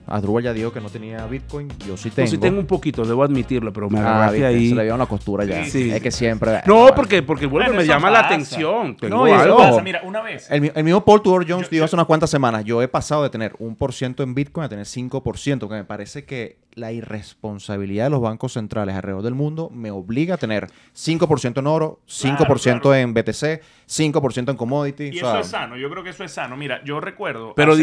Asdrúbal ya dijo que no tenía Bitcoin. Yo sí tengo. Yo sí tengo un poquito, debo admitirlo, pero me agarraste ahí. Se le vio una costura ya. Sí. Es que siempre... No, porque bueno, me llama la atención. No, y eso pasa, mira, una vez. El mismo Paul Tudor Jones dijo hace unas cuantas semanas, yo he pasado de tener 1% en Bitcoin a tener 5%, que me parece que la irresponsabilidad de los bancos centrales alrededor del mundo me obliga a tener 5% en oro, 5% en BTC, 5% en commodity. Y eso es sano, yo creo que eso es sano. Mira, yo recuerdo... Pero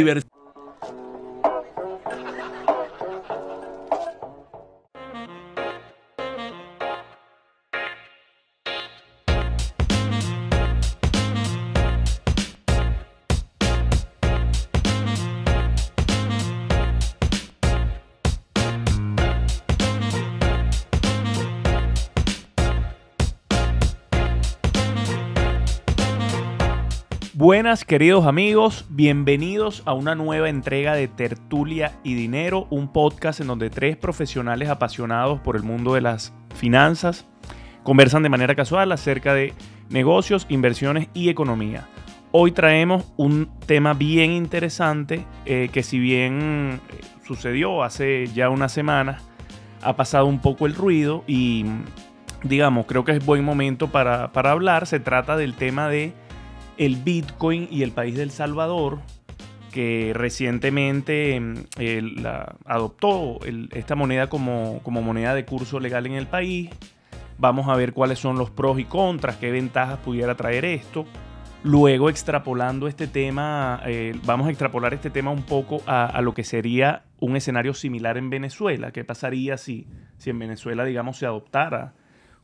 Buenas, queridos amigos, bienvenidos a una nueva entrega de Tertulia y Dinero, un podcast en donde tres profesionales apasionados por el mundo de las finanzas conversan de manera casual acerca de negocios, inversiones y economía. Hoy traemos un tema bien interesante que si bien sucedió hace ya unas semanas, ha pasado un poco el ruido y digamos, creo que es buen momento para hablar. Se trata del tema de el Bitcoin y el país de El Salvador, que recientemente adoptó esta moneda como moneda de curso legal en el país. Vamos a ver cuáles son los pros y contras, qué ventajas pudiera traer esto. Luego, extrapolando este tema, vamos a extrapolar este tema un poco a lo que sería un escenario similar en Venezuela. ¿Qué pasaría si en Venezuela, digamos, se adoptara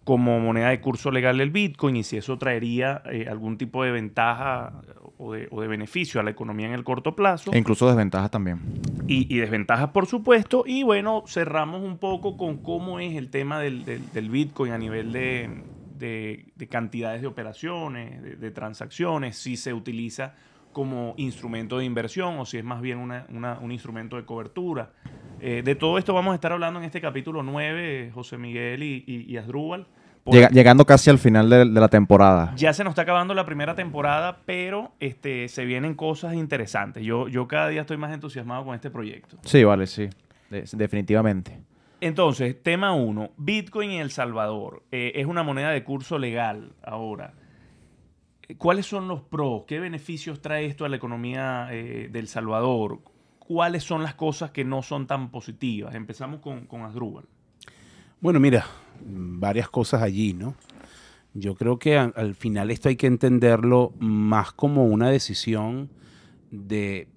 como moneda de curso legal el Bitcoin y si eso traería algún tipo de ventaja o de beneficio a la economía en el corto plazo? E incluso desventajas también. Y desventajas, por supuesto. Y bueno, cerramos un poco con cómo es el tema del Bitcoin a nivel de cantidades de operaciones, de transacciones, si se utiliza como instrumento de inversión o si es más bien un instrumento de cobertura. De todo esto vamos a estar hablando en este capítulo 9, José Miguel y Asdrúbal. Llegando casi al final de la temporada. Ya se nos está acabando la primera temporada, pero se vienen cosas interesantes. Yo cada día estoy más entusiasmado con este proyecto. Sí, vale, sí. Definitivamente. Entonces, tema 1. Bitcoin en El Salvador. Es una moneda de curso legal ahora. ¿Cuáles son los pros? ¿Qué beneficios trae esto a la economía de El Salvador? ¿Cuáles son las cosas que no son tan positivas? Empezamos con Asdrúbal. Bueno, mira, varias cosas allí, ¿no? Yo creo que al final esto hay que entenderlo más como una decisión de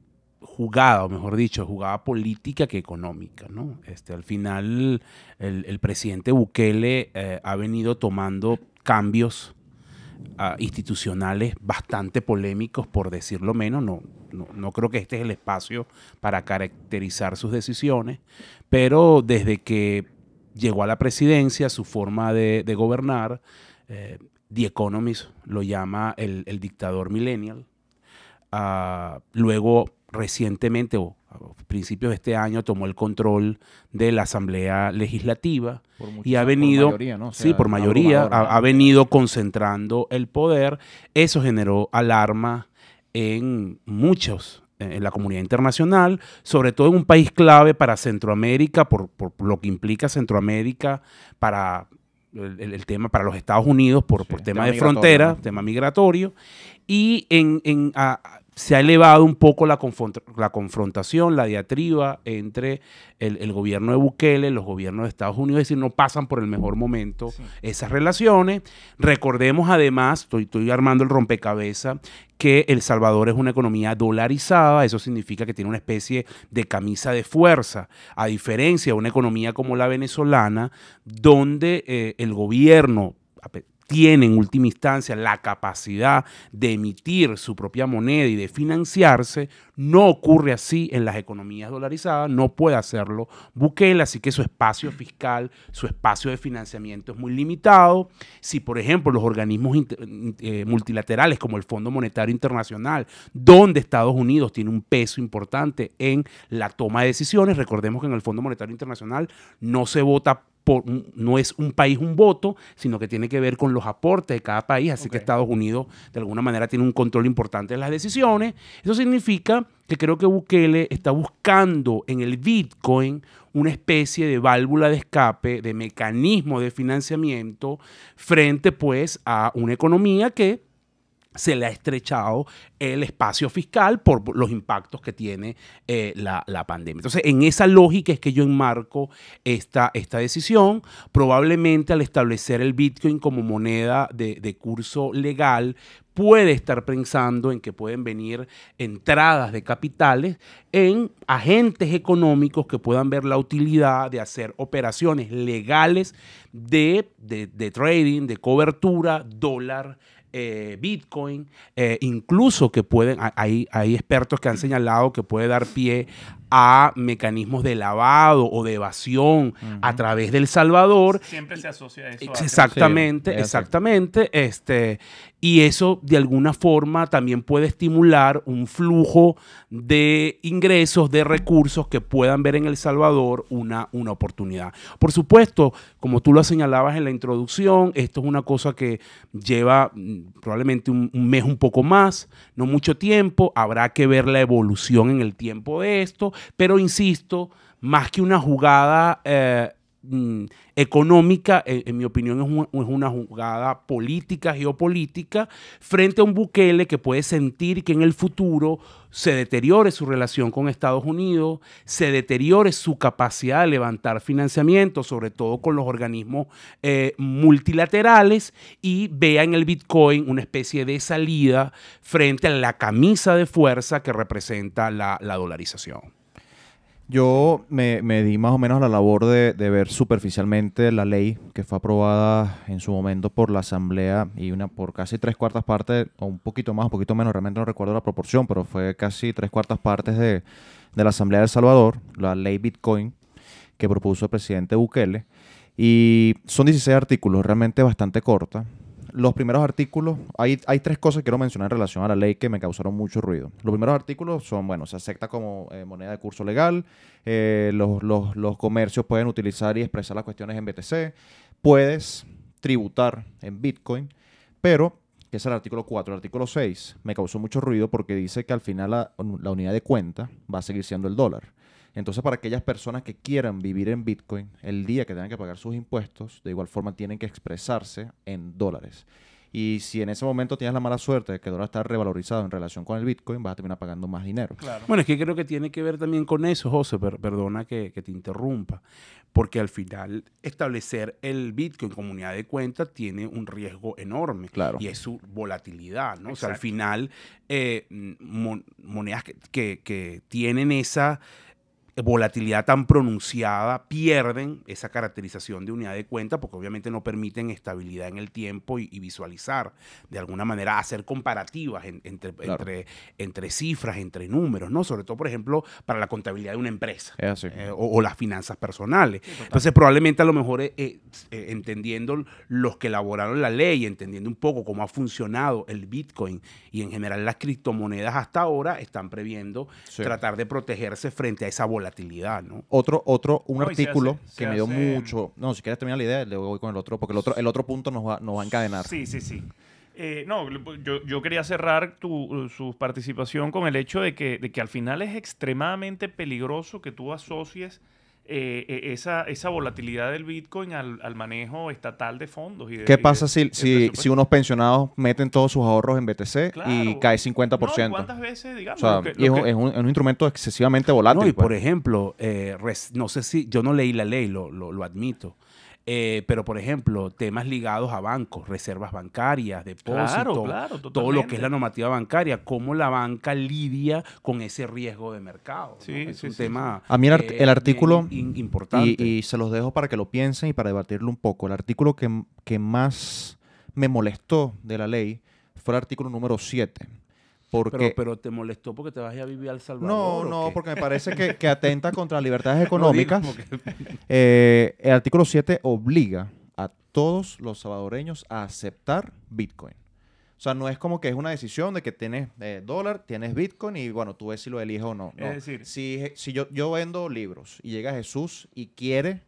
jugada, o mejor dicho, jugada política que económica, ¿no? Al final el presidente Bukele ha venido tomando cambios institucionales bastante polémicos, por decirlo menos. No creo que este es el espacio para caracterizar sus decisiones, pero desde que llegó a la presidencia, su forma de gobernar, The Economist lo llama el dictador millennial. Luego, recientemente, a principios de este año, tomó el control de la Asamblea Legislativa y ha venido, por mayoría, ¿no? O sea, por mayoría, ha venido concentrando el poder. Eso generó alarma en la comunidad internacional, sobre todo en un país clave para Centroamérica, por lo que implica Centroamérica para el tema para los Estados Unidos, por tema de frontera, ¿no? Tema migratorio. Y se ha elevado un poco la confrontación, la diatriba entre el gobierno de Bukele, los gobiernos de Estados Unidos, es decir, no pasan por el mejor momento esas relaciones. Recordemos además, estoy armando el rompecabezas, que El Salvador es una economía dolarizada. Eso significa que tiene una especie de camisa de fuerza, a diferencia de una economía como la venezolana, donde el gobierno tiene en última instancia la capacidad de emitir su propia moneda y de financiarse. No ocurre así en las economías dolarizadas, no puede hacerlo Bukele, así que su espacio fiscal, su espacio de financiamiento es muy limitado. Si, por ejemplo, los organismos multilaterales como el Fondo Monetario Internacional, donde Estados Unidos tiene un peso importante en la toma de decisiones, recordemos que en el Fondo Monetario Internacional no se vota no es un país un voto, sino que tiene que ver con los aportes de cada país, así que Estados Unidos de alguna manera tiene un control importante de las decisiones. Eso significa segunda, que creo que Bukele está buscando en el Bitcoin una especie de válvula de escape, de mecanismo de financiamiento frente pues a una economía que se le ha estrechado el espacio fiscal por los impactos que tiene la pandemia. Entonces, en esa lógica es que yo enmarco esta decisión. Probablemente al establecer el Bitcoin como moneda de curso legal, puede estar pensando en que pueden venir entradas de capitales en agentes económicos que puedan ver la utilidad de hacer operaciones legales de trading, de cobertura, dólar, Bitcoin, incluso que pueden, hay expertos que han señalado que puede dar pie a mecanismos de lavado o de evasión a través de El Salvador. Siempre se asocia a eso. Exactamente, sí, exactamente. Y eso de alguna forma también puede estimular un flujo de ingresos, de recursos que puedan ver en El Salvador una oportunidad. Por supuesto, como tú lo señalabas en la introducción, esto es una cosa que lleva probablemente un mes, un poco más, no mucho tiempo. Habrá que ver la evolución en el tiempo de esto, pero insisto, más que una jugada económica, en mi opinión es una jugada política, geopolítica, frente a un Bukele que puede sentir que en el futuro se deteriore su relación con Estados Unidos, se deteriore su capacidad de levantar financiamiento, sobre todo con los organismos multilaterales, y vea en el Bitcoin una especie de salida frente a la camisa de fuerza que representa la dolarización. Yo me di más o menos a la labor de ver superficialmente la ley que fue aprobada en su momento por la Asamblea y por casi 3/4 partes, o un poquito más, un poquito menos, realmente no recuerdo la proporción, pero fue casi 3/4 partes de la Asamblea de El Salvador, la ley Bitcoin que propuso el presidente Bukele. Y son 16 artículos, realmente bastante corta. Los primeros artículos, hay 3 cosas que quiero mencionar en relación a la ley que me causaron mucho ruido. Los primeros artículos son, bueno, se acepta como moneda de curso legal, los comercios pueden utilizar y expresar las cuestiones en BTC, puedes tributar en Bitcoin, pero, que es el artículo 4, el artículo 6, me causó mucho ruido porque dice que al final la unidad de cuenta va a seguir siendo el dólar. Entonces, para aquellas personas que quieran vivir en Bitcoin, el día que tengan que pagar sus impuestos, de igual forma tienen que expresarse en dólares. Y si en ese momento tienes la mala suerte de que el dólar está revalorizado en relación con el Bitcoin, vas a terminar pagando más dinero. Claro. Bueno, es que creo que tiene que ver también con eso, José, perdona que te interrumpa, porque al final establecer el Bitcoin como unidad de cuenta tiene un riesgo enorme, claro, y es su volatilidad, ¿no? O sea, al final monedas que tienen esa volatilidad tan pronunciada pierden esa caracterización de unidad de cuenta, porque obviamente no permiten estabilidad en el tiempo y visualizar, de alguna manera, hacer comparativas entre cifras, entre números, ¿no? Sobre todo, por ejemplo, para la contabilidad de una empresa o las finanzas personales. Sí, entonces, probablemente a lo mejor entendiendo los que elaboraron la ley, entendiendo un poco cómo ha funcionado el Bitcoin y en general las criptomonedas hasta ahora, están previendo tratar de protegerse frente a esa volatilidad, ¿no? Un artículo que me dio mucho... No, si quieres terminar la idea, luego voy con el otro, porque el otro punto nos va a encadenar. Sí. Yo quería cerrar su participación con el hecho de que al final es extremadamente peligroso que tú asocies esa volatilidad del Bitcoin al manejo estatal de fondos. ¿Qué pasa si unos pensionados meten todos sus ahorros en BTC, claro, y cae 50%? No, ¿cuántas veces, digamos? O sea, es un instrumento excesivamente volátil. No, y por ejemplo, no sé si... Yo no leí la ley, lo admito. Pero, por ejemplo, temas ligados a bancos, reservas bancarias, depósitos, claro, todo lo que es la normativa bancaria, cómo la banca lidia con ese riesgo de mercado, ¿no? Es un tema a mí el artículo importante. Y se los dejo para que lo piensen y para debatirlo un poco. El artículo que más me molestó de la ley fue el artículo número 7. Pero te molestó porque te vas a vivir a El Salvador. No, porque me parece que atenta contra las libertades económicas. El artículo 7 obliga a todos los salvadoreños a aceptar Bitcoin. O sea, no es como que es una decisión de que tienes dólar, tienes Bitcoin y bueno, tú ves si lo eliges o no. Es decir, si yo vendo libros y llega Jesús y quiere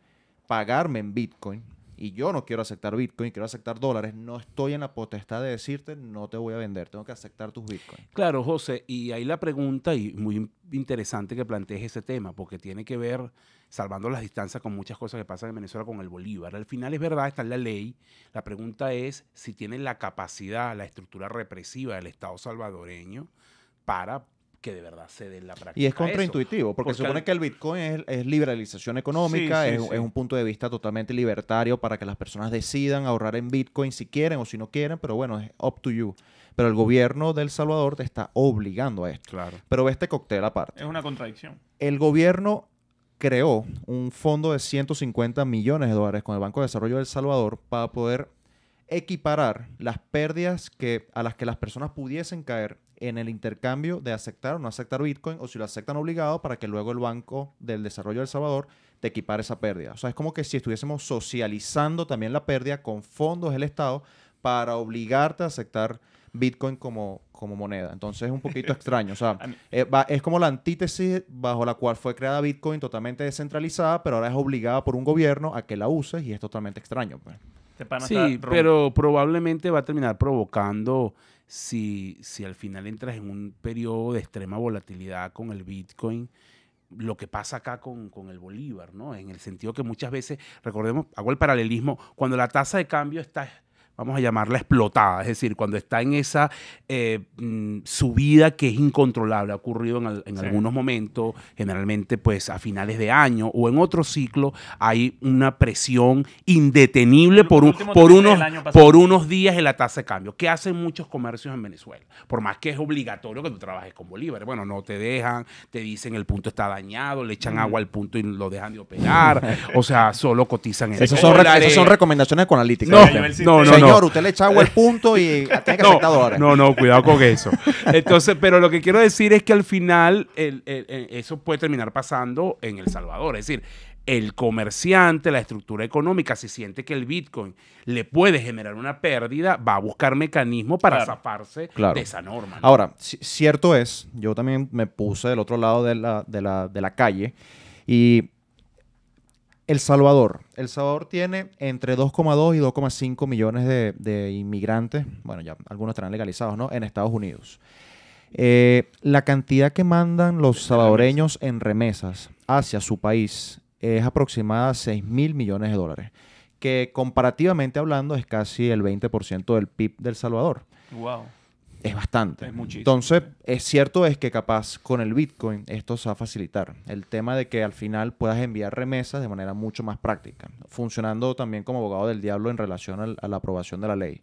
pagarme en Bitcoin, y yo no quiero aceptar Bitcoin, quiero aceptar dólares, no estoy en la potestad de decirte no te voy a vender, tengo que aceptar tus Bitcoin. Claro, José, y ahí la pregunta, y muy interesante que plantees ese tema, porque tiene que ver, salvando las distancias, con muchas cosas que pasan en Venezuela con el bolívar. Al final es verdad, está en la ley. La pregunta es si tienen la capacidad, la estructura represiva del Estado salvadoreño para que de verdad se dé la práctica. Y es contraintuitivo, porque se supone que el Bitcoin es liberalización económica, es un punto de vista totalmente libertario para que las personas decidan ahorrar en Bitcoin si quieren o si no quieren, pero bueno, es up to you. Pero el gobierno de El Salvador te está obligando a esto. Claro. Pero ve este cóctel aparte. Es una contradicción. El gobierno creó un fondo de 150 millones de dólares con el Banco de Desarrollo de El Salvador para poder equiparar las pérdidas a las que las personas pudiesen caer en el intercambio de aceptar o no aceptar Bitcoin, o si lo aceptan obligado, para que luego el Banco del Desarrollo de El Salvador te equipare esa pérdida. O sea, es como que si estuviésemos socializando también la pérdida con fondos del Estado para obligarte a aceptar Bitcoin como moneda. Entonces es un poquito extraño. O sea, es como la antítesis bajo la cual fue creada Bitcoin, totalmente descentralizada, pero ahora es obligada por un gobierno a que la uses, y es totalmente extraño, pues. Sí, pero probablemente va a terminar provocando, si al final entras en un periodo de extrema volatilidad con el Bitcoin, lo que pasa acá con el bolívar, ¿no? En el sentido que muchas veces, recordemos, hago el paralelismo, cuando la tasa de cambio está, vamos a llamarla explotada, es decir, cuando está en esa subida que es incontrolable, ha ocurrido en algunos momentos, generalmente pues a finales de año o en otro ciclo, hay una presión indetenible por unos días en la tasa de cambio. ¿Qué hacen muchos comercios en Venezuela? Por más que es obligatorio que tú trabajes con bolívares. Bueno, no te dejan, te dicen el punto está dañado, le echan agua al punto y lo dejan de operar, o sea, solo cotizan en esas son recomendaciones econalíticas. No. Señor, usted le echa agua al punto y tiene que aceptar dólares. No, cuidado con eso. Entonces, pero lo que quiero decir es que al final eso puede terminar pasando en El Salvador. Es decir, el comerciante, la estructura económica, si siente que el Bitcoin le puede generar una pérdida, va a buscar mecanismos para zafarse de esa norma, ¿no? Ahora, cierto es, yo también me puse del otro lado de la calle, y El Salvador tiene entre 2,2 y 2,5 millones de inmigrantes, bueno, ya algunos estarán legalizados, ¿no?, en Estados Unidos. La cantidad que mandan los salvadoreños en remesas hacia su país es aproximada a 6.000 millones de dólares, que comparativamente hablando es casi el 20% del PIB del Salvador. Wow. Es bastante. Es muchísimo. Entonces, es cierto que capaz con el Bitcoin esto se va a facilitar. El tema de que al final puedas enviar remesas de manera mucho más práctica, funcionando también como abogado del diablo en relación a la aprobación de la ley.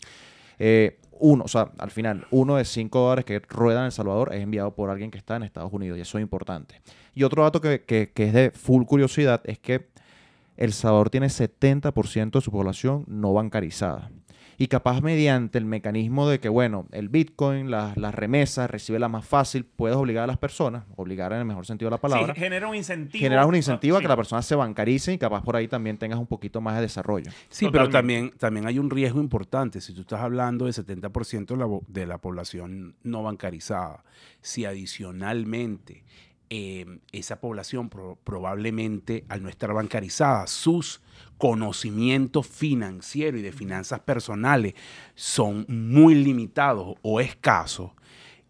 Al final, 1 de 5 dólares que ruedan en El Salvador es enviado por alguien que está en Estados Unidos, y eso es importante. Y otro dato que es de full curiosidad es que El Salvador tiene 70% de su población no bancarizada. Y capaz mediante el mecanismo de que, bueno, el Bitcoin, las remesas, recibe la más fácil, puedes obligar a las personas, obligar en el mejor sentido de la palabra. Sí, genera un incentivo. Generas un incentivo a que la persona se bancarice, y capaz por ahí también tengas un poquito más de desarrollo. Sí, totalmente. Pero también hay un riesgo importante. Si tú estás hablando de 70% de la población no bancarizada, si adicionalmente esa población probablemente, al no estar bancarizada, sus conocimientos financieros y de finanzas personales son muy limitados o escasos,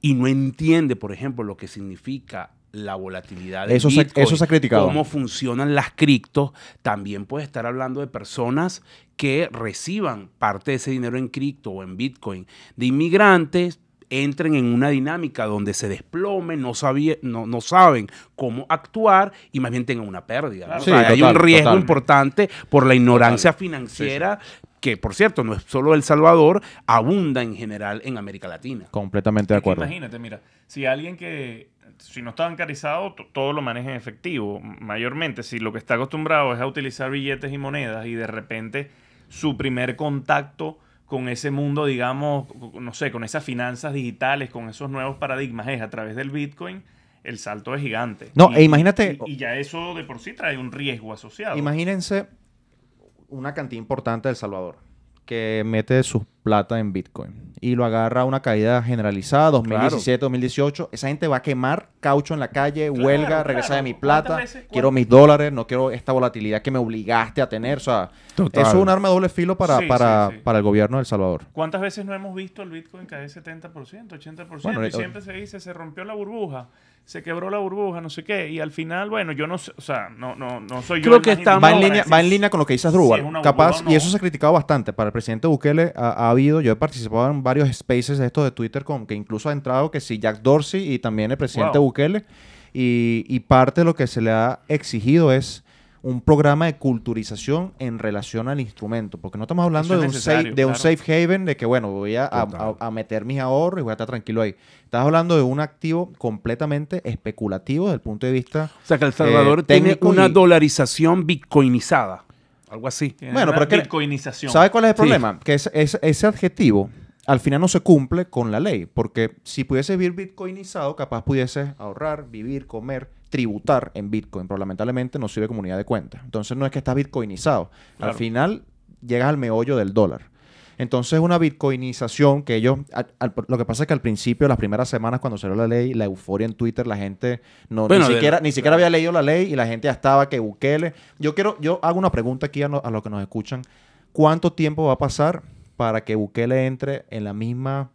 y no entiende, por ejemplo, lo que significa la volatilidad de Bitcoin, eso se ha criticado. Cómo funcionan las criptos, también puede estar hablando de personas que reciban parte de ese dinero en cripto o en Bitcoin, de inmigrantes, entren en una dinámica donde se desplomen, no saben cómo actuar y más bien tengan una pérdida, ¿no? Sí, o sea, hay un riesgo importante por la ignorancia financiera, que, por cierto, no es solo El Salvador, abunda en general en América Latina. Completamente de acuerdo. Imagínate, mira, si alguien si no está bancarizado, todo lo maneja en efectivo, mayormente, si lo que está acostumbrado es a utilizar billetes y monedas, y de repente su primer contacto con ese mundo, digamos, no sé, con esas finanzas digitales, con esos nuevos paradigmas, es a través del Bitcoin, el salto es gigante. Imagínate... Y ya eso de por sí trae un riesgo asociado. Imagínense una cantidad importante de El Salvador que mete sus plata en Bitcoin y lo agarra a una caída generalizada, 2017, 2018, esa gente va a quemar caucho en la calle, huelga, regresa de mi plata, quiero mis dólares, no quiero esta volatilidad que me obligaste a tener. O sea, eso es un arma de doble filo para el gobierno de El Salvador. ¿Cuántas veces no hemos visto el Bitcoin caer 70%, 80%? Bueno, y siempre se dice, se rompió la burbuja, se quebró la burbuja, no sé qué, y al final, bueno, yo no sé, o sea, no soy yo. Creo que va en línea con lo que dice Asdrúbal, capaz, y eso se ha criticado bastante. Para el presidente Bukele ha habido, yo he participado en varios spaces de estos de Twitter, con que incluso ha entrado que sí Jack Dorsey y también el presidente Bukele, y parte de lo que se le ha exigido es un programa de culturización en relación al instrumento, porque no estamos hablando de un safe haven, de que, bueno, voy a meter mis ahorros y voy a estar tranquilo ahí. Estás hablando de un activo completamente especulativo desde el punto de vista O sea, que El Salvador tiene una dolarización bitcoinizada, algo así. Bueno, pero bitcoinización. ¿Sabes cuál es el problema? Que ese adjetivo al final no se cumple con la ley, porque si pudiese vivir bitcoinizado, capaz pudiese ahorrar, vivir, comer, tributar en Bitcoin, pero lamentablemente no sirve como unidad de cuenta. Entonces no es que estás bitcoinizado. Claro. Al final llegas al meollo del dólar. Entonces una bitcoinización que ellos... lo que pasa es que al principio, las primeras semanas cuando salió la ley, la euforia en Twitter, la gente ni siquiera había leído la ley y la gente ya estaba que Bukele... Yo hago una pregunta aquí a los que nos escuchan. ¿Cuánto tiempo va a pasar para que Bukele entre en el mismo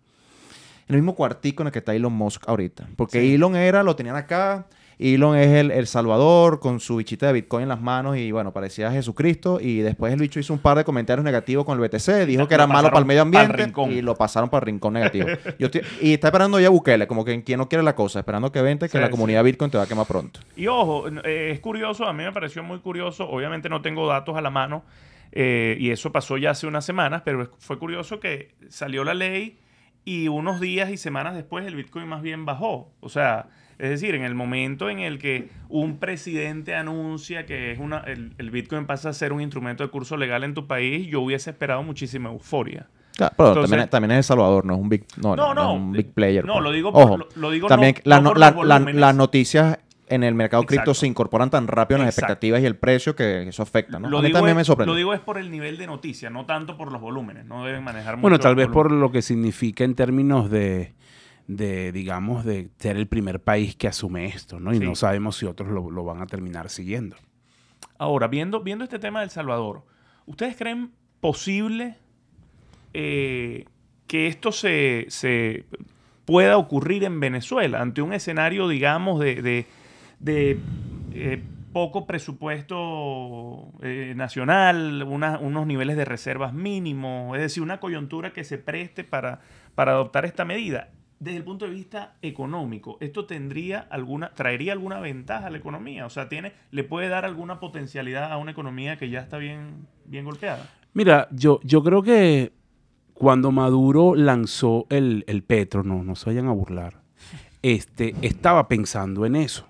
cuartico en el que está Elon Musk ahorita? Porque Elon lo tenían acá... Elon es el Salvador con su bichita de Bitcoin en las manos y, bueno, parecía Jesucristo. Y después el bicho hizo un par de comentarios negativos con el BTC. Dijo que era malo para el medio ambiente y lo pasaron para el rincón negativo. Y está esperando ya Bukele, como que quien no quiere la cosa, esperando que vente, que la comunidad Bitcoin te va a quemar pronto. Y ojo, es curioso, a mí me pareció muy curioso. Obviamente no tengo datos a la mano y eso pasó ya hace unas semanas, pero fue curioso que salió la ley y unos días y semanas después el Bitcoin más bien bajó. O sea... Es decir, en el momento en el que un presidente anuncia que es el Bitcoin pasa a ser un instrumento de curso legal en tu país, yo hubiese esperado muchísima euforia. Claro, pero entonces, también es El Salvador, no es un big, no es un big player. No, lo digo también las noticias en el mercado cripto se incorporan tan rápido en las expectativas y el precio que eso afecta, ¿no? A mí también me sorprende. Lo digo es por el nivel de noticia, no tanto por los volúmenes. No deben manejar mucho. Bueno, tal vez por lo que significa en términos de ser el primer país que asume esto, ¿no? Y no sabemos si otros lo van a terminar siguiendo. Ahora, viendo este tema de El Salvador, ¿ustedes creen posible que esto se pueda ocurrir en Venezuela ante un escenario, digamos, de poco presupuesto nacional, unos niveles de reservas mínimos, es decir, una coyuntura que se preste para adoptar esta medida? Desde el punto de vista económico, ¿esto traería alguna ventaja a la economía? O sea, ¿le puede dar alguna potencialidad a una economía que ya está bien golpeada? Mira, yo creo que cuando Maduro lanzó el petro, no se vayan a burlar, estaba pensando en eso.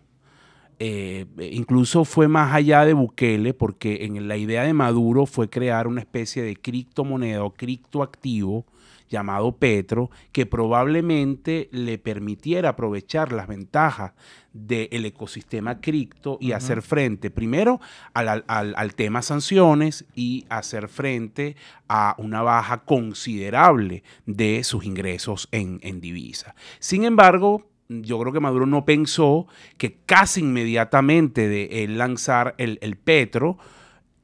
Incluso fue más allá de Bukele, porque la idea de Maduro fue crear una especie de criptomoneda o criptoactivo llamado Petro, que probablemente le permitiera aprovechar las ventajas del ecosistema cripto y hacer frente primero al tema sanciones y hacer frente a una baja considerable de sus ingresos en divisa. Sin embargo, yo creo que Maduro no pensó que casi inmediatamente de él lanzar el petro,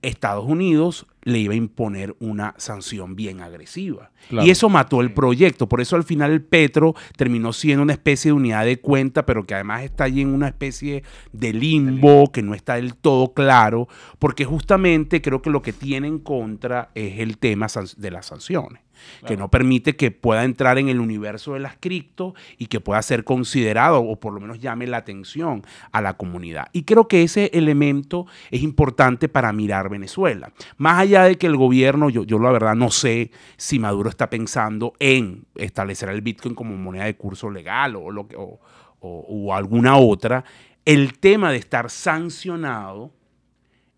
Estados Unidos le iba a imponer una sanción bien agresiva. Claro. Y eso mató el proyecto. Por eso al final el petro terminó siendo una especie de unidad de cuenta, pero que además está allí en una especie de limbo, que no está del todo claro, porque justamente creo que lo que tiene en contra es el tema de las sanciones. Claro. Que no permite que pueda entrar en el universo de las cripto y que pueda ser considerado o por lo menos llame la atención a la comunidad. Y creo que ese elemento es importante para mirar Venezuela. Más allá de que el gobierno, yo la verdad no sé si Maduro está pensando en establecer el Bitcoin como moneda de curso legal o alguna otra, el tema de estar sancionado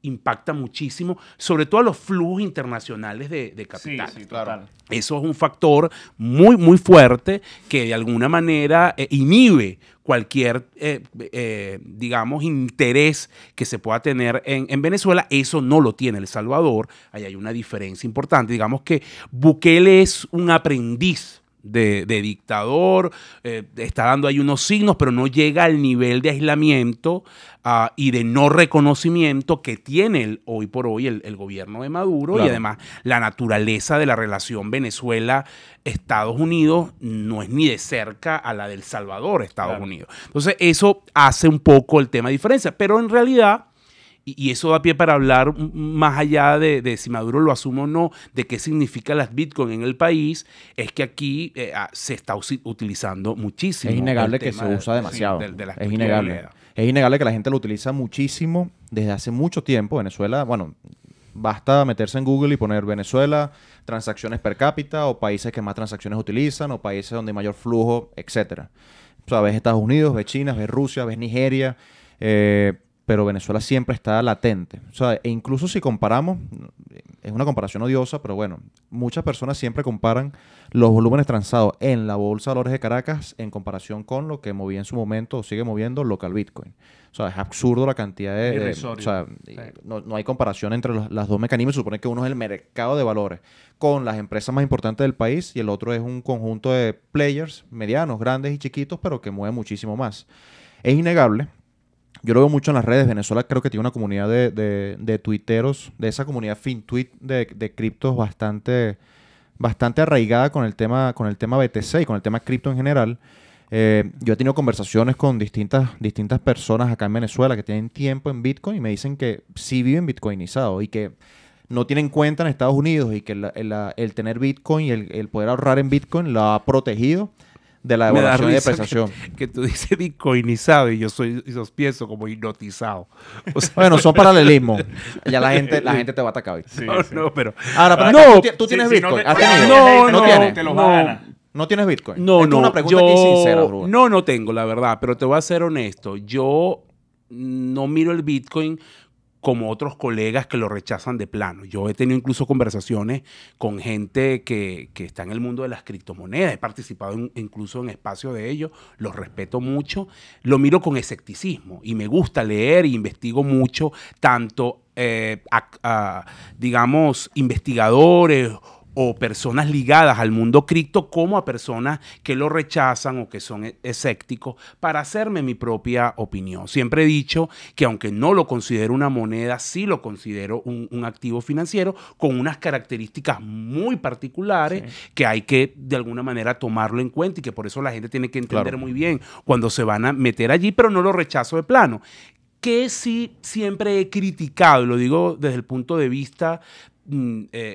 impacta muchísimo, sobre todo a los flujos internacionales de capital. Sí, total. Eso es un factor muy, muy fuerte que de alguna manera inhibe cualquier, digamos, interés que se pueda tener en Venezuela. Eso no lo tiene El Salvador. Ahí hay una diferencia importante. Digamos que Bukele es un aprendiz de dictador, está dando ahí unos signos, pero no llega al nivel de aislamiento y de no reconocimiento que tiene hoy por hoy el gobierno de Maduro. Claro. Y además la naturaleza de la relación Venezuela-Estados Unidos no es ni de cerca a la del Salvador-Estados Unidos. Entonces eso hace un poco el tema de diferencia, pero en realidad... Y eso da pie para hablar más allá de si Maduro lo asume o no, de qué significa las Bitcoin en el país, es que aquí se está utilizando muchísimo. Es innegable que se usa demasiado. Es innegable. Es innegable que la gente lo utiliza muchísimo desde hace mucho tiempo. Venezuela, bueno, basta meterse en Google y poner Venezuela, transacciones per cápita, o países que más transacciones utilizan, o países donde hay mayor flujo, etcétera. O sea, ves Estados Unidos, ves China, ves Rusia, ves Nigeria, pero Venezuela siempre está latente. O sea, e incluso si comparamos, es una comparación odiosa, pero bueno, muchas personas siempre comparan los volúmenes transados en la Bolsa de Valores de Caracas en comparación con lo que movía en su momento o sigue moviendo local Bitcoin. O sea, es absurdo la cantidad de... O sea, sí. No hay comparación entre los dos mecanismos. Se supone que uno es el mercado de valores con las empresas más importantes del país y el otro es un conjunto de players medianos, grandes y chiquitos, pero que mueven muchísimo más. Es innegable. Yo lo veo mucho en las redes. Venezuela creo que tiene una comunidad de tuiteros, de esa comunidad FinTweet de criptos bastante arraigada con el tema BTC y con el tema cripto en general. Yo he tenido conversaciones con distintas personas acá en Venezuela que tienen tiempo en Bitcoin y me dicen que sí viven bitcoinizados y que no tienen cuenta en Estados Unidos y que el tener Bitcoin y el poder ahorrar en Bitcoin lo ha protegido de la devaluación y depreciación. Que tú dices bitcoinizado y yo pienso como hipnotizado. O sea, bueno, son paralelismos. Ya la gente te va a atacar hoy. Sí, no, pero... Ahora, ¿tú tienes Bitcoin? ¿Has tenido? No tienes. Te lo vas a ganar. ¿No tienes Bitcoin? No, es una pregunta aquí sincera, bro. No tengo, la verdad, pero te voy a ser honesto. Yo no miro el Bitcoin como otros colegas que lo rechazan de plano. Yo he tenido incluso conversaciones con gente que está en el mundo de las criptomonedas. He participado incluso en espacios de ellos. Los respeto mucho. Lo miro con escepticismo y me gusta leer e investigo mucho, tanto, digamos, investigadores o personas ligadas al mundo cripto como a personas que lo rechazan o que son escépticos para hacerme mi propia opinión. Siempre he dicho que aunque no lo considero una moneda, sí lo considero un activo financiero con unas características muy particulares que hay que de alguna manera tomarlo en cuenta y que por eso la gente tiene que entender muy bien cuando se van a meter allí, pero no lo rechazo de plano. Que sí siempre he criticado, y lo digo desde el punto de vista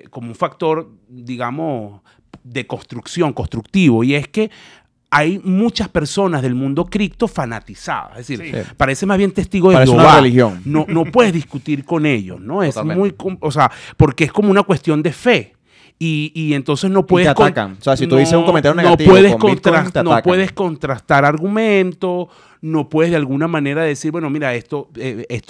como un factor, digamos, de constructivo, y es que hay muchas personas del mundo cripto fanatizadas, es decir, parece más bien testigo de Jehová. Una religión. No puedes discutir con ellos, ¿no? Es muy, o sea, porque es como una cuestión de fe. Y entonces no puedes... Y te atacan. O sea, si tú dices un comentario negativo no puedes contrastar argumentos, no puedes de alguna manera decir, bueno, mira, esto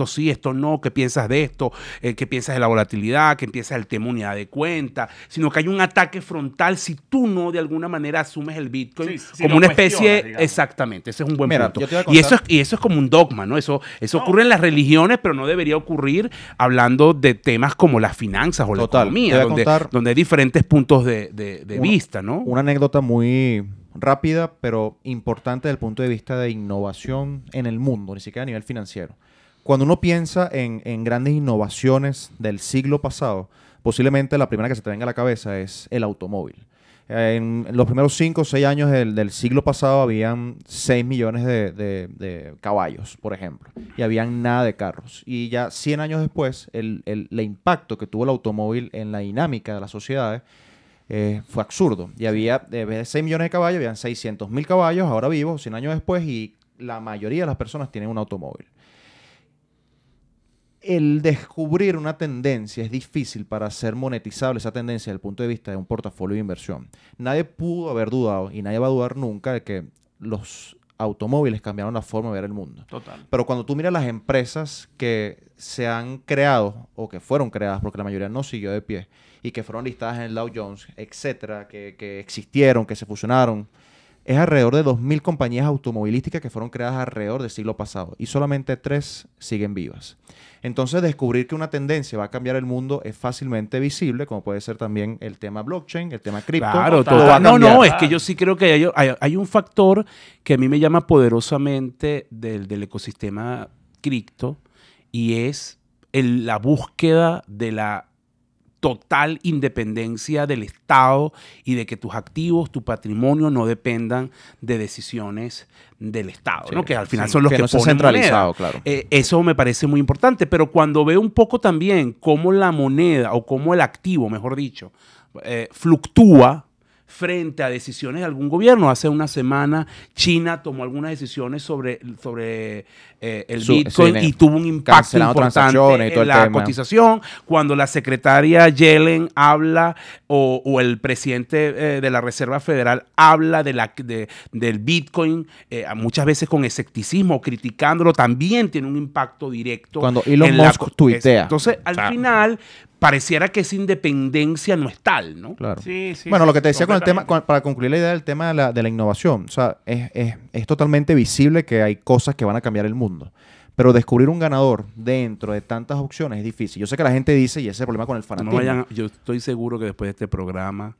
sí, esto no, ¿qué piensas de esto? ¿Qué piensas de la volatilidad? ¿Qué piensas del tema unidad de cuenta? Sino que hay un ataque frontal si tú no de alguna manera asumes el Bitcoin como una especie... Digamos. Exactamente, ese es un buen punto. Y eso es como un dogma, ¿no? Eso ocurre en las religiones, pero no debería ocurrir hablando de temas como las finanzas o la economía, donde hay diferentes puntos de vista, ¿no? Una anécdota muy rápida, pero importante desde el punto de vista de innovación en el mundo, ni siquiera a nivel financiero. Cuando uno piensa en grandes innovaciones del siglo pasado, posiblemente la primera que se te venga a la cabeza es el automóvil. En los primeros 5 o 6 años del siglo pasado habían 6 millones de caballos, por ejemplo, y habían nada de carros. Y ya 100 años después, el impacto que tuvo el automóvil en la dinámica de las sociedades fue absurdo. Y había, en vez de 6 millones de caballos, habían 600.000 caballos ahora vivos, 100 años después, y la mayoría de las personas tienen un automóvil. El descubrir una tendencia es difícil para hacer monetizable esa tendencia desde el punto de vista de un portafolio de inversión. Nadie pudo haber dudado, y nadie va a dudar nunca, de que los automóviles cambiaron la forma de ver el mundo. Total. Pero cuando tú miras las empresas que se han creado o que fueron creadas, porque la mayoría no siguió de pie, y que fueron listadas en el Dow Jones, etcétera, que existieron, que se fusionaron, es alrededor de 2.000 compañías automovilísticas que fueron creadas alrededor del siglo pasado y solamente 3 siguen vivas. Entonces, descubrir que una tendencia va a cambiar el mundo es fácilmente visible, como puede ser también el tema blockchain, el tema cripto. Claro, total. No, es que yo sí creo que hay un factor que a mí me llama poderosamente del ecosistema cripto y es la búsqueda de la total independencia del Estado y de que tus activos, tu patrimonio no dependan de decisiones del Estado, sí, ¿no? Que al final son los que no ponen centralizado, moneda. Claro. Eso me parece muy importante, pero cuando veo un poco también cómo la moneda o cómo el activo, mejor dicho, fluctúa frente a decisiones de algún gobierno. Hace una semana China tomó algunas decisiones sobre el Bitcoin y tuvo un impacto importante en la cotización. Cuando la secretaria Yellen habla o el presidente de la Reserva Federal habla del Bitcoin, muchas veces con escepticismo, criticándolo, también tiene un impacto directo. Cuando Elon Musk tuitea. Entonces, al final, pareciera que esa independencia no es tal, ¿no? Claro. Sí, bueno, lo que te decía con el tema, para concluir la idea del tema de la innovación, o sea, es totalmente visible que hay cosas que van a cambiar el mundo. Pero descubrir un ganador dentro de tantas opciones es difícil. Yo sé que la gente dice, y ese es el problema con el fanatismo. Yo estoy seguro que después de este programa...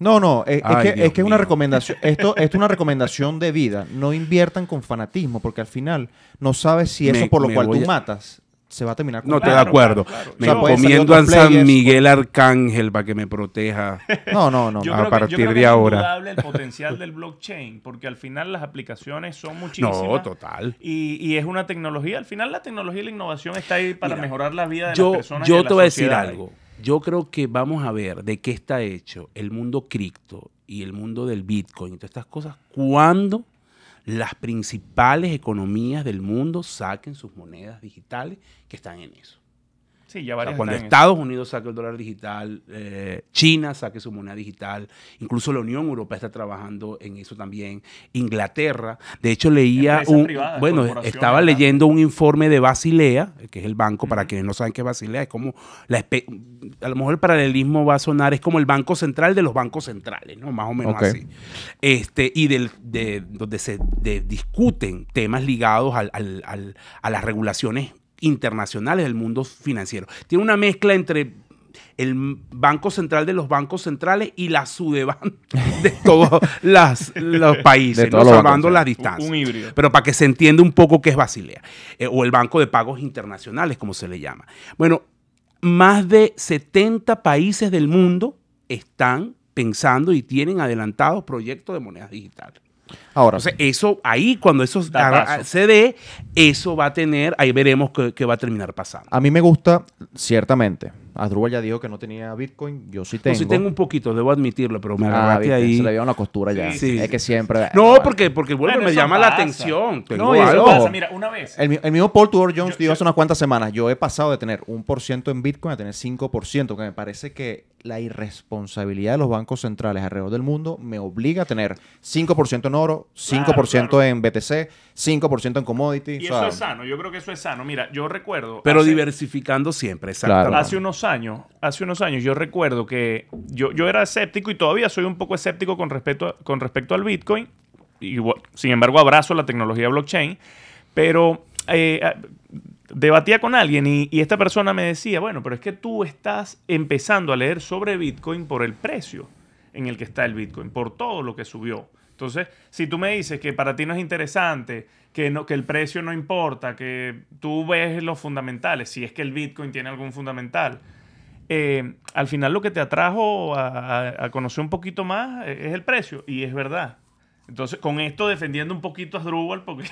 Es que es una recomendación. Esto es una recomendación de vida. No inviertan con fanatismo, porque al final no sabes si eso por lo cual tú matas se va a terminar con... No, estoy de acuerdo. Claro. Me encomiendo a San Miguel Arcángel para que me proteja. No. A partir de ahora. Es indudable el potencial del blockchain, porque al final las aplicaciones son muchísimas. No, total. Y es una tecnología. Al final la tecnología y la innovación está ahí para mejorar la vida de las personas. Yo te voy a decir algo. Yo creo que vamos a ver de qué está hecho el mundo cripto y el mundo del Bitcoin y todas estas cosas cuando las principales economías del mundo saquen sus monedas digitales que están en eso. Sí, ya varias. Cuando Estados Unidos saque el dólar digital, China saque su moneda digital, incluso la Unión Europea está trabajando en eso también, Inglaterra. De hecho, leía estaba leyendo un informe de Basilea, que es el banco, para quienes no saben qué es Basilea, es como, a lo mejor el paralelismo va a sonar, es como el banco central de los bancos centrales, ¿no? Más o menos así. Y donde se discuten temas ligados a las regulaciones internacionales del mundo financiero. Tiene una mezcla entre el Banco Central de los bancos centrales y la Sudeban de todos los países, ¿no? Salvando las distancias. Un híbrido. Pero para que se entienda un poco qué es Basilea, o el Banco de Pagos Internacionales, como se le llama. Bueno, más de 70 países del mundo están pensando y tienen adelantados proyectos de monedas digitales. Ahora, entonces, cuando eso se dé, eso va a tener, ahí veremos qué va a terminar pasando. A mí me gusta, ciertamente. Asdrúbal ya dijo que no tenía Bitcoin, yo sí tengo. Yo sí tengo un poquito, debo admitirlo, pero me agarraste ahí. Se le veía una costura ya. Sí. Es que siempre... No, porque me llama la atención. Eso pasa. Mira, una vez. El mismo Paul Tudor Jones dijo hace unas cuantas semanas, yo he pasado de tener 1% en Bitcoin a tener 5%, que me parece que la irresponsabilidad de los bancos centrales alrededor del mundo me obliga a tener 5% en oro, 5% en BTC, 5% en commodity. Y eso es sano, yo creo que eso es sano. Mira, yo recuerdo... Pero diversificando siempre, exactamente. Claro. Hace unos años yo recuerdo que yo era escéptico y todavía soy un poco escéptico con respecto al Bitcoin. Y, sin embargo, abrazo la tecnología blockchain. Pero debatía con alguien y esta persona me decía, bueno, pero es que tú estás empezando a leer sobre Bitcoin por el precio en el que está el Bitcoin, por todo lo que subió. Entonces, si tú me dices que para ti no es interesante, que el precio no importa, que tú ves los fundamentales, si es que el Bitcoin tiene algún fundamental, al final lo que te atrajo a conocer un poquito más es el precio, y es verdad. Entonces, con esto defendiendo un poquito a Asdrúbal, porque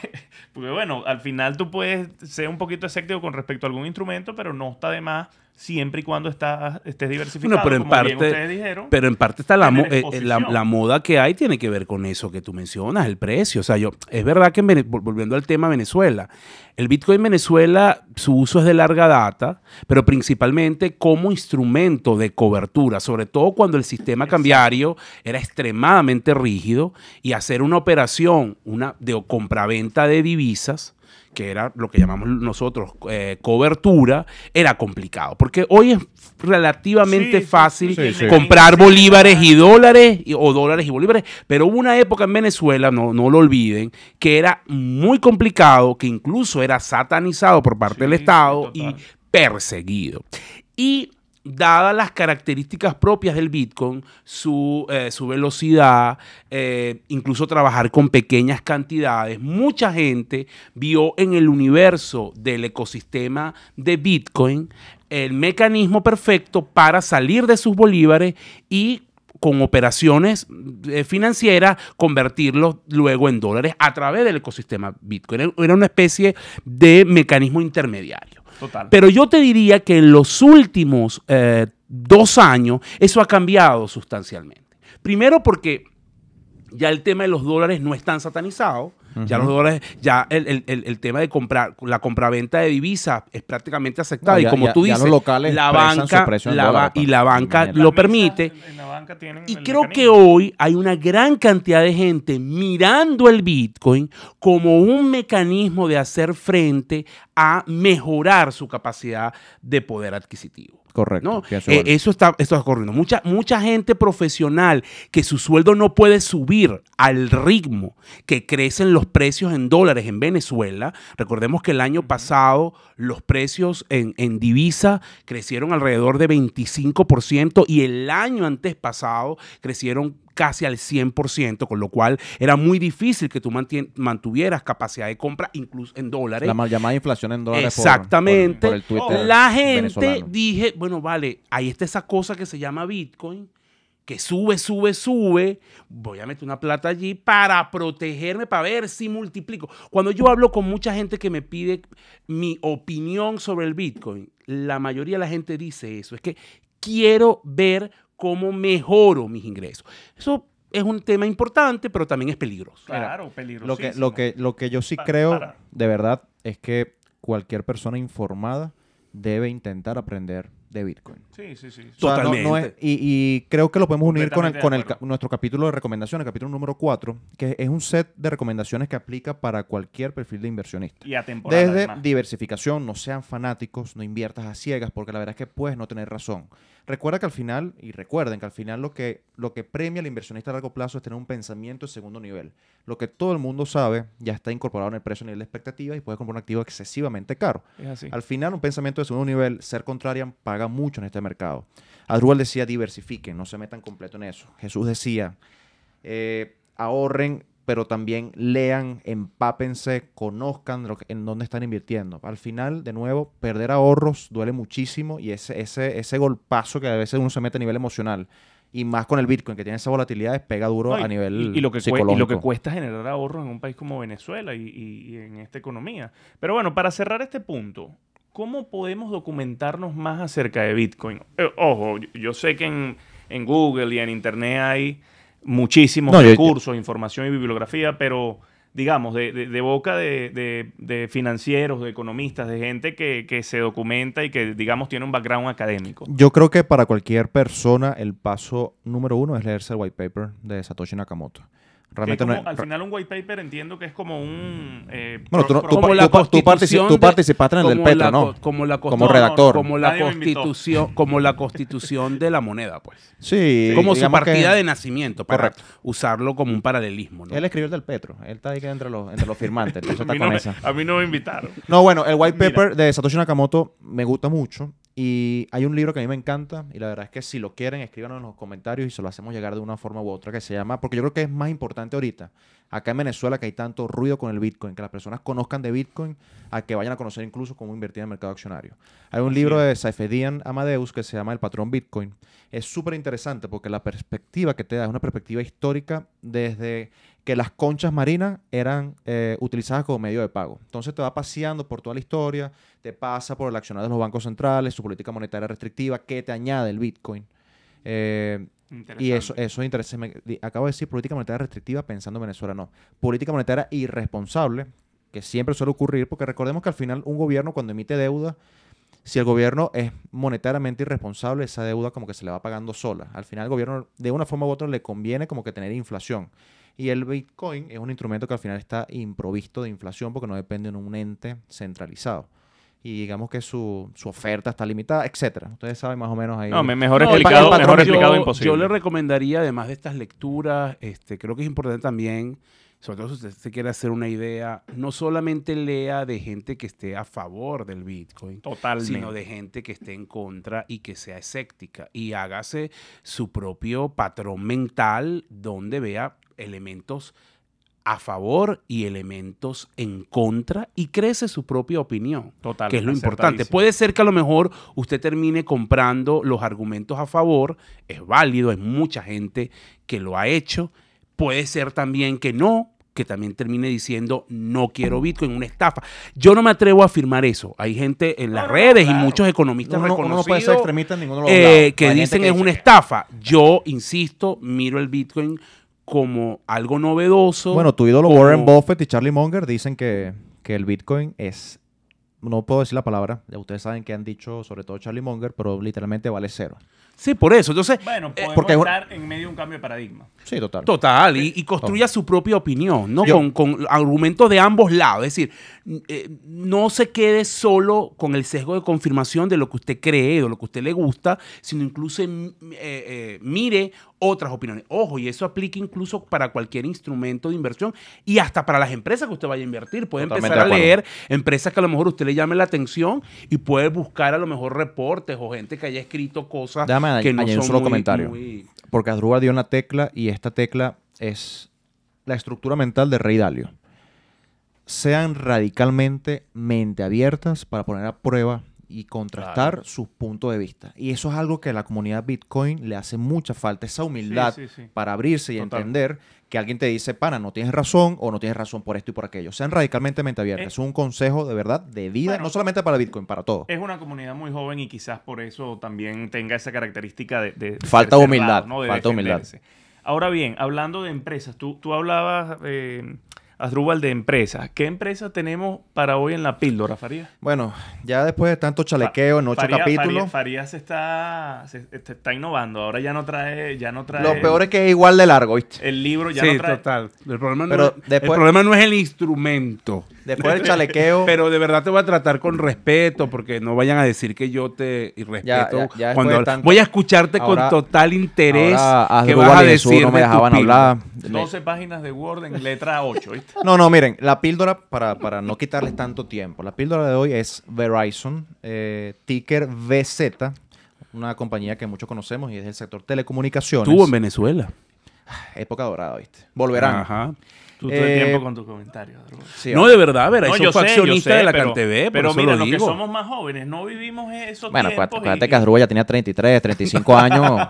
bueno, al final tú puedes ser un poquito escéptico con respecto a algún instrumento, pero no está de más siempre y cuando estés diversificado, pero como bien ustedes dijeron. Pero en parte está la moda que hay tiene que ver con eso que tú mencionas, el precio. O sea, es verdad que volviendo al tema Venezuela, el Bitcoin en Venezuela su uso es de larga data, pero principalmente como instrumento de cobertura, sobre todo cuando el sistema cambiario era extremadamente rígido y hacer una operación de compraventa de divisas, que era lo que llamamos nosotros cobertura, era complicado. Porque hoy es relativamente fácil comprar bolívares y dólares, o dólares y bolívares, pero hubo una época en Venezuela, no lo olviden, que era muy complicado, que incluso era satanizado por parte del Estado y perseguido. Y dadas las características propias del Bitcoin, su velocidad, incluso trabajar con pequeñas cantidades, mucha gente vio en el universo del ecosistema de Bitcoin el mecanismo perfecto para salir de sus bolívares y con operaciones financieras, convertirlos luego en dólares a través del ecosistema Bitcoin. Era una especie de mecanismo intermediario. Total. Pero yo te diría que en los últimos 2 años eso ha cambiado sustancialmente. Primero porque ya el tema de los dólares no es tan satanizado. Ya los dólares, ya el tema de comprar, la compraventa de divisas es prácticamente aceptada. No, y como tú dices, la banca lo permite. Y creo que hoy hay una gran cantidad de gente mirando el Bitcoin como un mecanismo de hacer frente a mejorar su capacidad de poder adquisitivo. Correcto. ¿No? Eso está ocurriendo. Mucha gente profesional que su sueldo no puede subir al ritmo que crecen los precios en dólares en Venezuela. Recordemos que el año pasado los precios en divisa crecieron alrededor de 25% y el año antes pasado crecieron casi al 100%, con lo cual era muy difícil que tú mantuvieras capacidad de compra incluso en dólares. La mal llamada inflación en dólares. Exactamente. Por el Twitter la gente venezolano. dije, bueno, vale, ahí está esa cosa que se llama Bitcoin, que sube, voy a meter una plata allí para protegerme, para ver si multiplico. Cuando yo hablo con mucha gente que me pide mi opinión sobre el Bitcoin, la mayoría de la gente dice eso, es que quiero ver cómo mejoro mis ingresos. Eso es un tema importante, pero también es peligroso. Claro, peligrosísimo. Lo que yo sí creo, de verdad, es que cualquier persona informada debe intentar aprender de Bitcoin. Sí. O sea, totalmente. Y creo que lo podemos unir con nuestro capítulo de recomendaciones, capítulo número 4, que es un set de recomendaciones que aplica para cualquier perfil de inversionista. Y atemporal, Desde además. diversificación, no sean fanáticos, no inviertas a ciegas, porque la verdad es que puedes no tener razón. Recuerden que al final lo que premia al inversionista a largo plazo es tener un pensamiento de segundo nivel. Lo que todo el mundo sabe ya está incorporado en el precio a nivel de expectativas y puedes comprar un activo excesivamente caro. Es así. Al final, un pensamiento de segundo nivel, ser contrarian, paga mucho en este mercado. Adrúbal decía, diversifiquen, no se metan completo en eso. Jesús decía, ahorren, pero también lean, empápense, conozcan en dónde están invirtiendo. Al final, de nuevo, perder ahorros duele muchísimo y ese golpazo que a veces uno se mete a nivel emocional, y más con el Bitcoin, que tiene esa volatilidad, pega duro a nivel psicológico. Y lo que cuesta generar ahorros en un país como Venezuela y en esta economía. Pero bueno, para cerrar este punto, ¿cómo podemos documentarnos más acerca de Bitcoin? Ojo, yo sé que en Google y en Internet hay muchísimos recursos, información y bibliografía, pero digamos, de boca de financieros, de economistas, de gente que se documenta y que, digamos, tiene un background académico. Yo creo que para cualquier persona el paso número 1 es leerse el white paper de Satoshi Nakamoto. Realmente como, no es, al final un white paper entiendo que es como un... bueno, tú participaste en el del Petro, ¿no? Como redactor. Como la constitución de la moneda, pues. Sí. Como su partida de nacimiento, para usarlo como un paralelismo, ¿no? Él escribió el del Petro. Él está ahí entre los firmantes. Entonces está con esa. A mí no me invitaron. No, bueno, el white paper de Satoshi Nakamoto me gusta mucho. Y hay un libro que a mí me encanta, y la verdad es que si lo quieren, escríbanos en los comentarios y se lo hacemos llegar de una forma u otra, que se llama, porque yo creo que es más importante ahorita, acá en Venezuela, que hay tanto ruido con el Bitcoin, que las personas conozcan de Bitcoin, a que vayan a conocer incluso cómo invertir en el mercado accionario. Hay un libro de Saifedean Amadeus que se llama El Patrón Bitcoin. Es súper interesante porque la perspectiva que te da es una perspectiva histórica desde que las conchas marinas eran utilizadas como medio de pago. Entonces te va paseando por toda la historia, te pasa por el accionar de los bancos centrales, su política monetaria restrictiva, que te añade el Bitcoin. Y eso es interesante. Acabo de decir política monetaria restrictiva pensando en Venezuela, no. Política monetaria irresponsable que siempre suele ocurrir, porque recordemos que al final un gobierno cuando emite deuda, si el gobierno es monetariamente irresponsable, esa deuda como que se le va pagando sola. Al final al gobierno de una forma u otra le conviene como que tener inflación. Y el Bitcoin es un instrumento que al final está improvisto de inflación porque no depende de un ente centralizado. Y digamos que su oferta está limitada, etcétera. Ustedes saben más o menos ahí. No, mejor explicado imposible. Yo le recomendaría, además de estas lecturas, creo que es importante también, sobre todo si usted se quiere hacer una idea, no solamente lea de gente que esté a favor del Bitcoin, totalmente, sino de gente que esté en contra y que sea escéptica. Y hágase su propio patrón mental donde vea elementos a favor y elementos en contra y crece su propia opinión, que es lo importante. Puede ser que a lo mejor usted termine comprando los argumentos a favor, es válido, hay mucha gente que lo ha hecho. Puede ser también que no, que también termine diciendo no quiero Bitcoin, una estafa. Yo no me atrevo a afirmar eso. Hay gente en las redes y muchos economistas reconocidos no puede ser extremista en ninguno de los lados. Que dicen es una estafa. Yo, insisto, miro el Bitcoin como algo novedoso. Bueno, tu ídolo Warren Buffett y Charlie Munger dicen que el Bitcoin es, no puedo decir la palabra, ya ustedes saben que han dicho, sobre todo Charlie Munger, pero literalmente vale cero. Sí, por eso. Entonces, bueno, podemos estar en medio de un cambio de paradigma. Sí, total. Total, y construya su propia opinión, ¿no? Con argumentos de ambos lados. Es decir, no se quede solo con el sesgo de confirmación de lo que usted cree, de lo que a usted le gusta, sino incluso mire otras opiniones. Ojo, y eso aplica incluso para cualquier instrumento de inversión y hasta para las empresas que usted vaya a invertir. Puede empezar a leer empresas que a lo mejor a usted le llame la atención y puede buscar a lo mejor reportes o gente que haya escrito cosas que no son un solo comentario. Porque Asdrúbal dio una tecla y esta tecla es la estructura mental de Ray Dalio. Sean radicalmente mente abiertas para poner a prueba y contrastar sus puntos de vista. Y eso es algo que a la comunidad Bitcoin le hace mucha falta, esa humildad para abrirse y entender que alguien te dice, pana, no tienes razón o no tienes razón por esto y por aquello. Sean radicalmente mente abiertas. Es un consejo de verdad de vida, no solamente para Bitcoin, para todo. Es una comunidad muy joven y quizás por eso también tenga esa característica de falta de humildad. Cerrado, ¿no? Falta de humildad. Ahora bien, hablando de empresas, tú hablabas... Asdrúbal, de empresas. ¿Qué empresa tenemos para hoy en la píldora, Farías? Bueno, ya después de tanto chalequeo en 8 capítulos... Farías se está innovando. Ahora ya no trae... Lo peor es que es igual de largo, ¿viste? El libro ya no trae... total. El problema no es el instrumento. Después del chalequeo... Pero de verdad te voy a tratar con respeto porque no vayan a decir que yo te irrespeto. Voy a escucharte con total interés. ¿Qué vas a decir? No me dejaban hablar. 12 páginas de Word en letra 8, ¿viste? No, miren, la píldora, para no quitarles tanto tiempo, la píldora de hoy es Verizon, ticker VZ, una compañía que muchos conocemos y es del sector telecomunicaciones. Estuvo en Venezuela. Época dorada, ¿viste? Volverán. Ajá. Tú todo el tiempo con tus comentarios. Sí, no, de verdad, Verizon fue accionista de la CanTV, pero mira, los que somos más jóvenes no vivimos esos tiempos. Bueno, acuérdate que Asdrúbal ya tenía 33, 35 años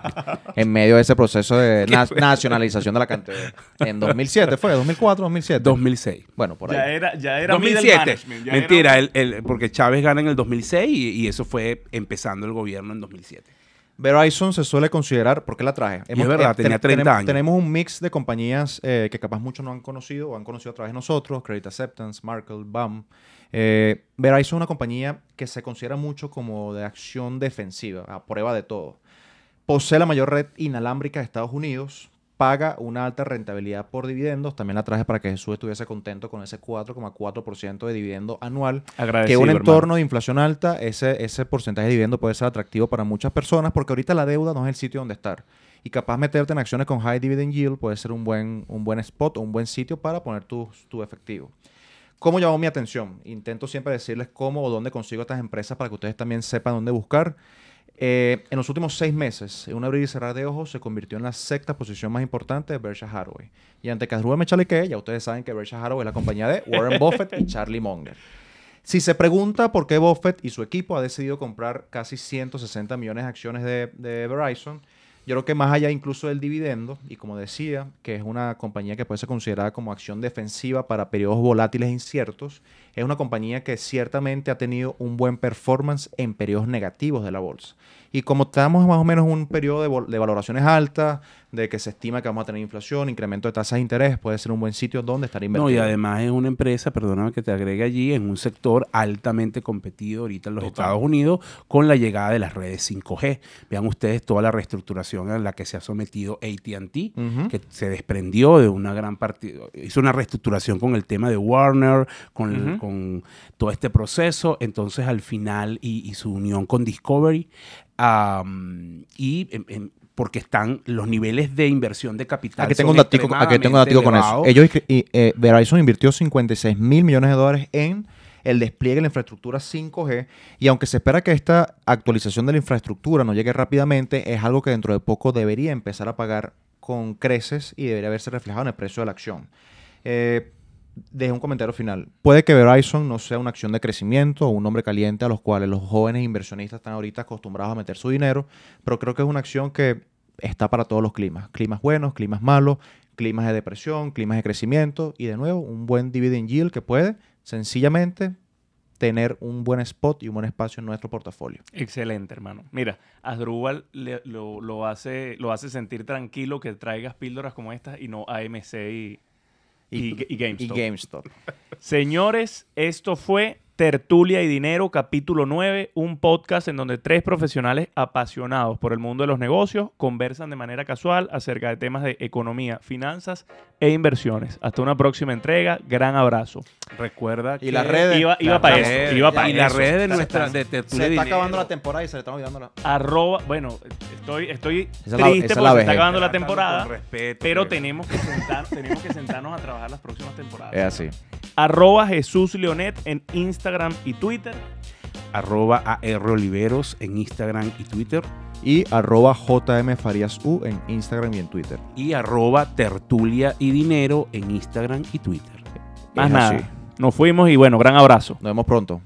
en medio de ese proceso de nacionalización de la CanTV. En 2007 fue, 2004, 2007. 2006. Bueno, por ahí. Ya era 2007. Mentira, porque Chávez gana en el 2006 y eso fue empezando el gobierno en 2007. Verizon se suele considerar, ¿por qué la traje? Es verdad, tenía 30 años. Tenemos un mix de compañías que capaz muchos no han conocido o han conocido a través de nosotros, Credit Acceptance, Markle, BAM. Verizon es una compañía que se considera mucho como de acción defensiva, a prueba de todo. Posee la mayor red inalámbrica de Estados Unidos, paga una alta rentabilidad por dividendos. También la traje para que Jesús estuviese contento con ese 4,4% de dividendo anual. Agradecido, que un entorno de inflación alta, ese porcentaje de dividendo puede ser atractivo para muchas personas porque ahorita la deuda no es el sitio donde estar. Y capaz meterte en acciones con high dividend yield puede ser un buen spot o un buen sitio para poner tu efectivo. ¿Cómo llamó mi atención? Intento siempre decirles cómo o dónde consigo estas empresas para que ustedes también sepan dónde buscar. En los últimos 6 meses, en un abrir y cerrar de ojos, se convirtió en la sexta posición más importante de Berkshire Hathaway. Y ante que Asdrúbal me chalequee, ya ustedes saben que Berkshire Hathaway es la compañía de Warren Buffett y Charlie Munger. Si se pregunta por qué Buffett y su equipo ha decidido comprar casi 160 millones de acciones de Verizon, yo creo que más allá incluso del dividendo, y como decía, que es una compañía que puede ser considerada como acción defensiva para periodos volátiles e inciertos, es una compañía que ciertamente ha tenido un buen performance en periodos negativos de la bolsa. Y como estamos más o menos en un periodo de valoraciones altas, de que se estima que vamos a tener inflación, incremento de tasas de interés, puede ser un buen sitio donde estar invertido. No, y además es una empresa, perdóname que te agregue allí, en un sector altamente competido ahorita en los Estados Unidos con la llegada de las redes 5G. Vean ustedes toda la reestructuración en la que se ha sometido AT&T, que se desprendió de una gran parte, hizo una reestructuración con el tema de Warner, con todo este proceso, entonces al final, y su unión con Discovery, porque están los niveles de inversión de capital. Aquí tengo un datico con eso. Verizon invirtió $56 mil millones en el despliegue de la infraestructura 5G, y aunque se espera que esta actualización de la infraestructura no llegue rápidamente, es algo que dentro de poco debería empezar a pagar con creces y debería verse reflejado en el precio de la acción. Dejo un comentario final. Puede que Verizon no sea una acción de crecimiento o un nombre caliente a los cuales los jóvenes inversionistas están ahorita acostumbrados a meter su dinero, pero creo que es una acción que está para todos los climas. Climas buenos, climas malos, climas de depresión, climas de crecimiento y de nuevo un buen dividend yield que puede sencillamente tener un buen spot y un buen espacio en nuestro portafolio. Excelente, hermano. Mira, Asdrúbal lo hace sentir tranquilo que traigas píldoras como estas y no AMC y GameStop. Señores, esto fue Tertulia y Dinero, capítulo 9, un podcast en donde 3 profesionales apasionados por el mundo de los negocios conversan de manera casual acerca de temas de economía, finanzas e inversiones. Hasta una próxima entrega. Gran abrazo. Recuerda que... Y las redes... Iba para eso. Y las redes de nuestra... de Tertulia se está acabando la temporada y se le está olvidando la... Bueno, estoy triste porque se está acabando la temporada, pero tenemos que sentarnos a trabajar las próximas temporadas. Es así. @Jesús Leonet en Instagram y Twitter. @AROliveros en Instagram y Twitter. Y @JMFariasU en Instagram y en Twitter. Y @Tertulia y Dinero en Instagram y Twitter. Más nada. Nos fuimos y bueno, gran abrazo. Nos vemos pronto.